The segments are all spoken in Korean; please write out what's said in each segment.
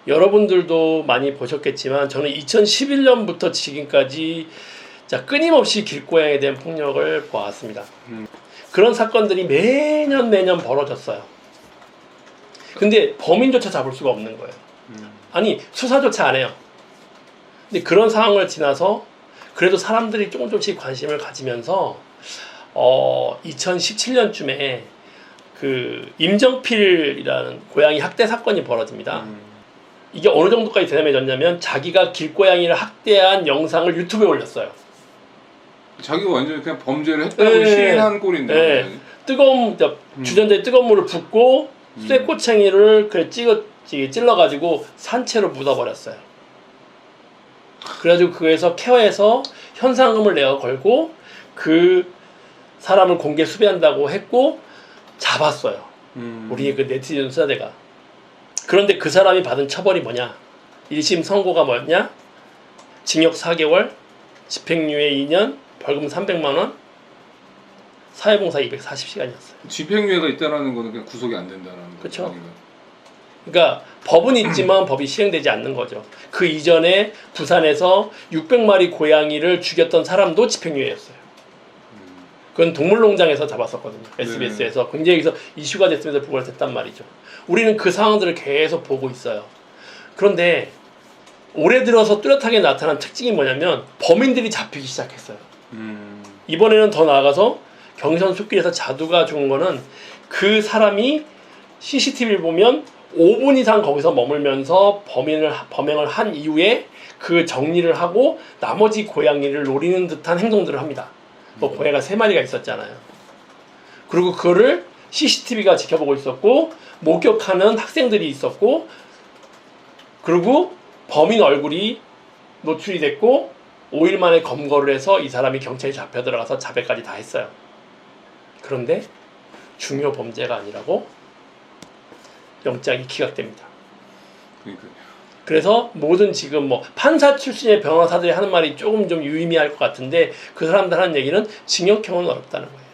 여러분들도 많이 보셨겠지만 저는 2011년부터 지금까지 끊임없이 길고양이에 대한 폭력을 보았습니다. 그런 사건들이 매년 벌어졌어요. 근데 범인조차 잡을 수가 없는 거예요. 아니, 수사조차 안 해요. 근데 그런 상황을 지나서 그래도 사람들이 조금씩 관심을 가지면서 2017년쯤에 그 임정필이라는 고양이 학대 사건이 벌어집니다. 이게 어느 정도까지 대담해졌냐면 자기가 길고양이를 학대한 영상을 유튜브에 올렸어요. 자기가 완전히 그냥 범죄를 했다고 시인한 꼴인데. 네. 주전자에 뜨거운 물을 붓고 쇠꼬챙이를 찔러가지고 산채로 묻어버렸어요. 그래가지고 그에서 케어해서 현상금을 내어 걸고 그 사람을 공개 수배한다고 했고 잡았어요. 우리 그 네티즌 수사대가. 그런데 그 사람이 받은 처벌이 뭐냐? 1심 선고가 뭐였냐? 징역 4개월, 집행유예 2년, 벌금 300만원, 사회봉사 240시간이었어요. 집행유예가 있다는 거는 그냥 구속이 안 된다는 거죠. 그렇죠. 그러니까 법은 있지만 법이 시행되지 않는 거죠. 그 이전에 부산에서 600마리 고양이를 죽였던 사람도 집행유예였어요. 그건 동물농장에서 잡았었거든요. SBS에서 굉장히 여기서 이슈가 됐으면서 보고를 했단 말이죠. 우리는 그 상황들을 계속 보고 있어요. 그런데 올해 들어서 뚜렷하게 나타난 특징이 뭐냐면 범인들이 잡히기 시작했어요. 이번에는 더 나아가서 경선 숲길에서 자두가 죽은 거는 그 사람이 CCTV를 보면 5분 이상 거기서 머물면서 범행을 한 이후에 그 정리를 하고 나머지 고양이를 노리는 듯한 행동들을 합니다. 뭐 고양이가 3마리가 있었잖아요. 그리고 그거를 CCTV가 지켜보고 있었고 목격하는 학생들이 있었고 그리고 범인 얼굴이 노출이 됐고 5일 만에 검거를 해서 이 사람이 경찰에 잡혀 들어가서 자백까지 다 했어요. 그런데 중요 범죄가 아니라고 영장이 기각됩니다. 그러니까요. 그래서 모든 지금 뭐 판사 출신의 변호사들이 하는 말이 조금 좀 유의미할 것 같은데 그 사람들 하는 얘기는 징역형은 어렵다는 거예요.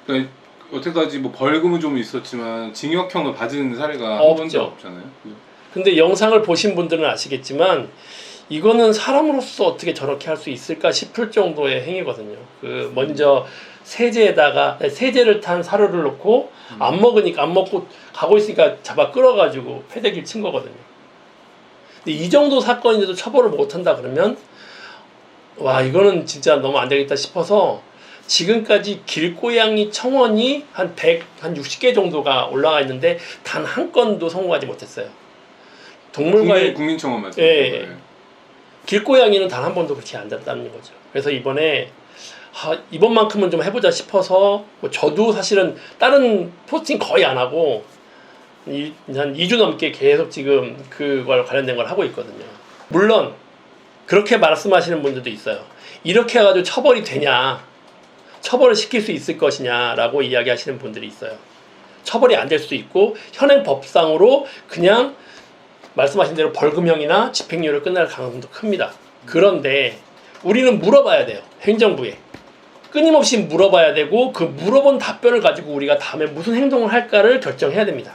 그러니까 여태까지 뭐 벌금은 좀 있었지만 징역형을 받은 사례가 한 번도 없잖아요. 그죠? 근데 영상을 보신 분들은 아시겠지만 이거는 사람으로서 어떻게 저렇게 할 수 있을까 싶을 정도의 행위거든요. 그 먼저 세제에다가 세제를 탄 사료를 넣고 안 먹고 가고 있으니까 잡아 끌어가지고 패대기를 친 거거든요. 근데 이 정도 사건인데도 처벌을 못한다 그러면 와 이거는 진짜 너무 안 되겠다 싶어서 지금까지 길고양이 청원이 한 60개 정도가 올라가 있는데 단 한 건도 성공하지 못했어요. 국민청원 말씀. 예. 길고양이는 단 한 번도 그렇게 안 됐다는 거죠. 그래서 이번만큼은 좀 해보자 싶어서 뭐 저도 사실은 다른 포스팅 거의 안 하고 한 2주 넘게 계속 지금 그걸 관련된 걸 하고 있거든요. 물론 그렇게 말씀하시는 분들도 있어요. 이렇게 해가지고 처벌이 되냐, 처벌을 시킬 수 있을 것이냐라고 이야기하시는 분들이 있어요. 처벌이 안 될 수도 있고 현행 법상으로 그냥 말씀하신 대로 벌금형이나 집행유예로 끝날 가능성도 큽니다. 그런데 우리는 물어봐야 돼요. 행정부에. 끊임없이 물어봐야 되고 그 물어본 답변을 가지고 우리가 다음에 무슨 행동을 할까를 결정해야 됩니다.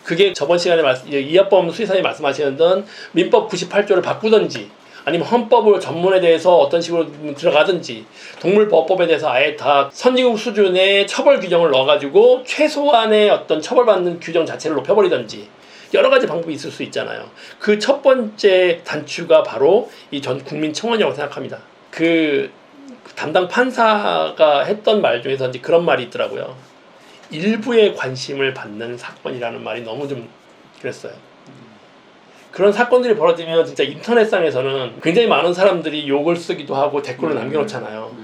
그게 저번 시간에 이합범 수의사님이 말씀하시던 민법 98조를 바꾸든지 아니면 헌법을 전문에 대해서 어떤 식으로 들어가든지 동물보호법에 대해서 아예 다 선진국 수준의 처벌 규정을 넣어가지고 최소한의 어떤 처벌받는 규정 자체를 높여버리든지 여러 가지 방법이 있을 수 있잖아요. 그 첫 번째 단추가 바로 이 전 국민청원이라고 생각합니다. 그 담당 판사가 했던 말 중에서 이제 그런 말이 있더라고요. 일부의 관심을 받는 사건이라는 말이 너무 좀 그랬어요. 그런 사건들이 벌어지면 진짜 인터넷상에서는 굉장히 많은 사람들이 욕을 쓰기도 하고 댓글을 남겨놓잖아요.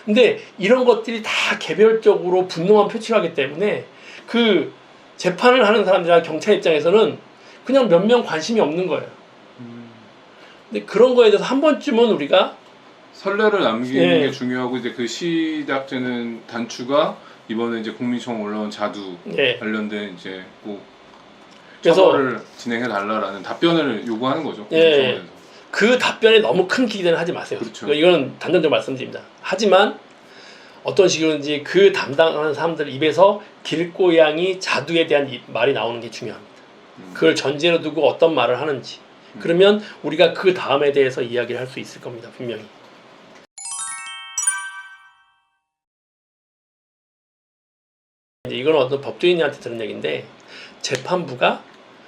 근데 이런 것들이 다 개별적으로 분노만 표출하기 때문에 그 재판을 하는 사람들이나 경찰 입장에서는 그냥 몇 명 관심이 없는 거예요. 근데 그런 거에 대해서 한 번쯤은 우리가 선례를 남기는 게 중요하고 이제 그 시작되는 단추가 이번에 이제 국민청원 올라온 자두 관련된 이제 꼭 그래서 처벌을 진행해 달라라는 답변을 요구하는 거죠. 예. 공청회에서. 그 답변에 너무 큰 기대는 하지 마세요. 그렇죠. 이건 단정적으로 말씀드립니다. 하지만 어떤 식으로든지 그 담당하는 사람들 입에서 길고양이 자두에 대한 말이 나오는 게 중요합니다. 그걸 전제로 두고 어떤 말을 하는지. 그러면 우리가 그 다음에 대해서 이야기를 할 수 있을 겁니다. 분명히. 이건 어떤 법조인한테 들은 얘기인데 재판부가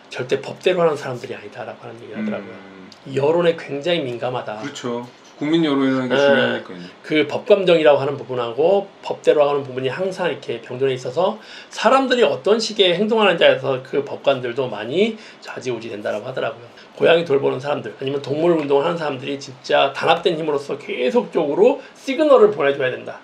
절대 법대로 하는 사람들이 아니다라고 하는 얘기를 하더라고요. 여론에 굉장히 민감하다. 그렇죠. 국민 여론이라는 게 네. 중요하니까요. 그 법감정이라고 하는 부분하고 법대로 하는 부분이 항상 이렇게 병존해 있어서 사람들이 어떤 식의 행동하는지에 대해서 그 법관들도 많이 좌지우지 된다라고 하더라고요. 고양이 돌보는 사람들 아니면 동물 운동을 하는 사람들이 진짜 단합된 힘으로써 계속적으로 시그널을 보내줘야 된다.